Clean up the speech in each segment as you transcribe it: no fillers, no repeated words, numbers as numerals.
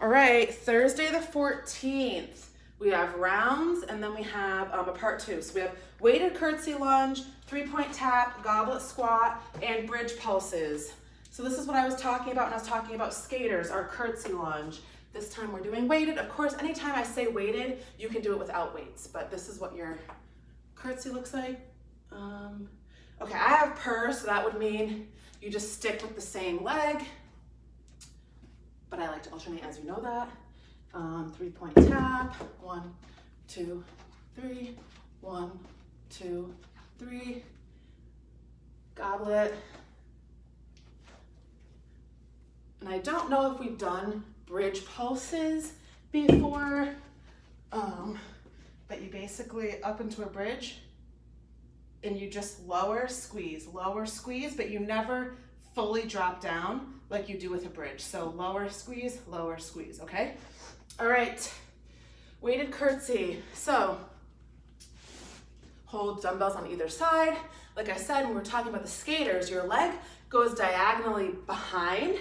All right, Thursday the 14th, we have rounds and then we have a part two. So we have weighted curtsy lunge, 3-point tap, goblet squat, and bridge pulses. So this is what I was talking about when I was talking about skaters, our curtsy lunge. This time we're doing weighted. Of course, anytime I say weighted, you can do it without weights, but this is what your curtsy looks like. Okay, I have purse, so that would mean you just stick with the same leg. But I like to alternate, as you know that. 3-point tap, 1, 2, 3, 1, 2, 3. Goblet. And I don't know if we've done bridge pulses before, but you basically up into a bridge and you just lower, squeeze, but you never fully drop down like you do with a bridge. So lower, squeeze, okay? All right, weighted curtsy. So hold dumbbells on either side. Like I said, when we're talking about the skaters, your leg goes diagonally behind.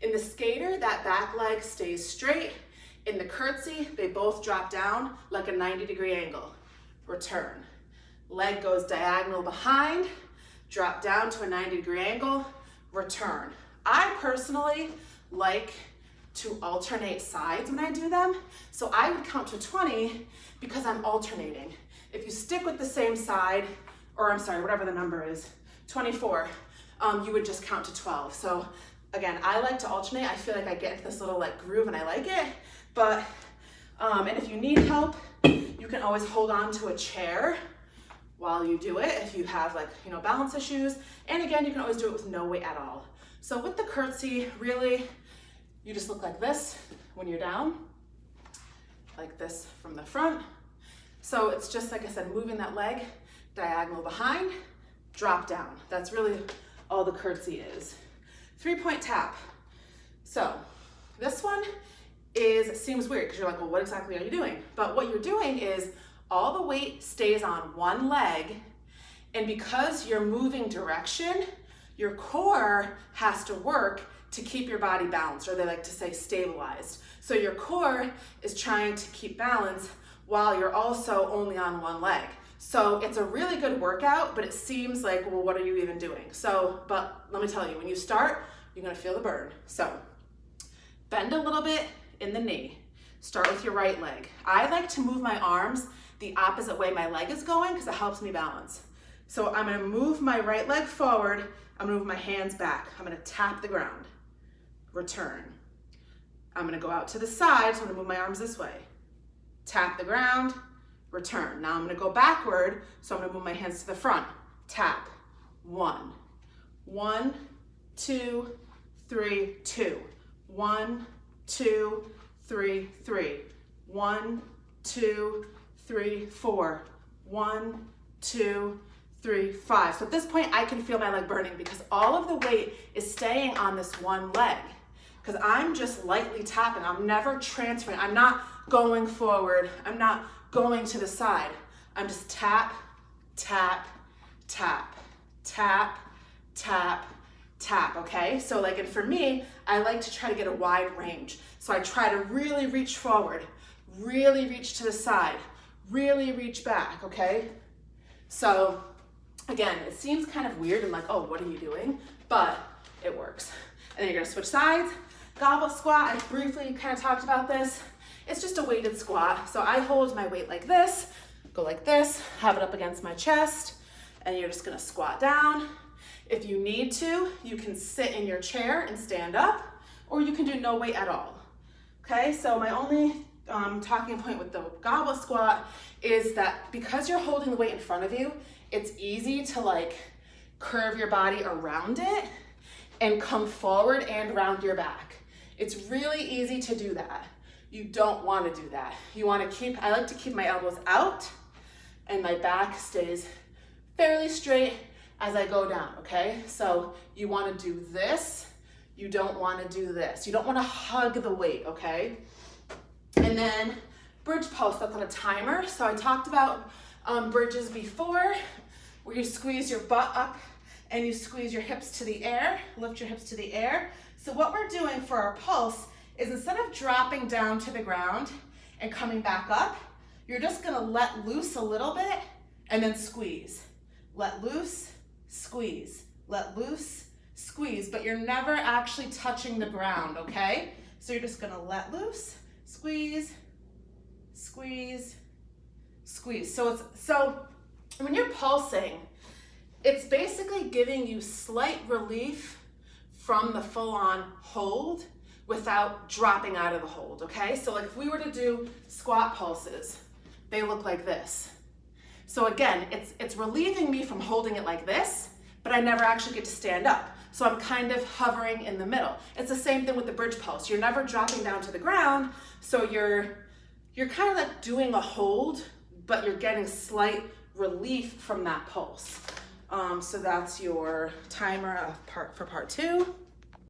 In the skater, that back leg stays straight. In the curtsy, they both drop down like a 90-degree angle. Return. Leg goes diagonal behind, drop down to a 90-degree angle, return. I personally like to alternate sides when I do them. So I would count to 20 because I'm alternating. If you stick with the same side, or I'm sorry, whatever the number is, 24, you would just count to 12. So again, I like to alternate. I feel like I get into this little like groove and I like it. But, and if you need help, you can always hold on to a chair while you do it if you have like, balance issues. And again, you can always do it with no weight at all. So with the curtsy, really, you just look like this when you're down, like this from the front. So it's just, like I said, moving that leg diagonal behind, drop down. That's really all the curtsy is. 3-point tap. So this one seems weird because you're like, well, what exactly are you doing? But what you're doing is all the weight stays on one leg, and because you're moving direction, your core has to work to keep your body balanced, or they like to say stabilized. So your core is trying to keep balance while you're also only on one leg. So it's a really good workout, but it seems like, well, what are you even doing? So, but let me tell you, when you start, you're gonna feel the burn. So bend a little bit in the knee. Start with your right leg. I like to move my arms the opposite way my leg is going because it helps me balance. So I'm gonna move my right leg forward. I'm gonna move my hands back. I'm gonna tap the ground. Return. I'm gonna go out to the side, so I'm gonna move my arms this way. Tap the ground, return. Now I'm gonna go backward, so I'm gonna move my hands to the front. Tap. 1, 1, 2, 3, 2. 1, 2, 3, 3. 1, 2, 3, 4. 1, 2, 3, 5. So at this point, I can feel my leg burning because all of the weight is staying on this one leg. Because I'm just lightly tapping. I'm never transferring. I'm not going forward. I'm not going to the side. I'm just tap, tap, tap, tap, tap, tap, okay? So like, and for me, I like to try to get a wide range. So I try to really reach forward, really reach to the side, really reach back, okay? So again, it seems kind of weird and like, oh, what are you doing? But it works. And then you're gonna switch sides. Goblet squat, I briefly kind of talked about this. It's just a weighted squat. So I hold my weight like this, go like this, have it up against my chest, and you're just gonna squat down. If you need to, you can sit in your chair and stand up, or you can do no weight at all. Okay, so my only talking point with the goblet squat is that because you're holding the weight in front of you, it's easy to like curve your body around it and come forward and round your back. It's really easy to do that. You don't want to do that. You want to I like to keep my elbows out and my back stays fairly straight as I go down, okay? So you want to do this. You don't want to do this. You don't want to hug the weight, okay? And then bridge pulse, that's on a timer. So I talked about bridges before, where you squeeze your butt up and you squeeze your hips to the air, lift your hips to the air. So what we're doing for our pulse is instead of dropping down to the ground and coming back up, you're just gonna let loose a little bit and then squeeze. Let loose, squeeze. Let loose, squeeze, but you're never actually touching the ground, okay? So you're just gonna let loose, squeeze, squeeze, squeeze. So when you're pulsing, it's basically giving you slight relief from the full-on hold without dropping out of the hold, okay? So like if we were to do squat pulses, they look like this. So again, it's relieving me from holding it like this, but I never actually get to stand up. So I'm kind of hovering in the middle. It's the same thing with the bridge pulse. You're never dropping down to the ground, so you're kind of like doing a hold, but you're getting slight relief from that pulse. So that's your timer for part 2.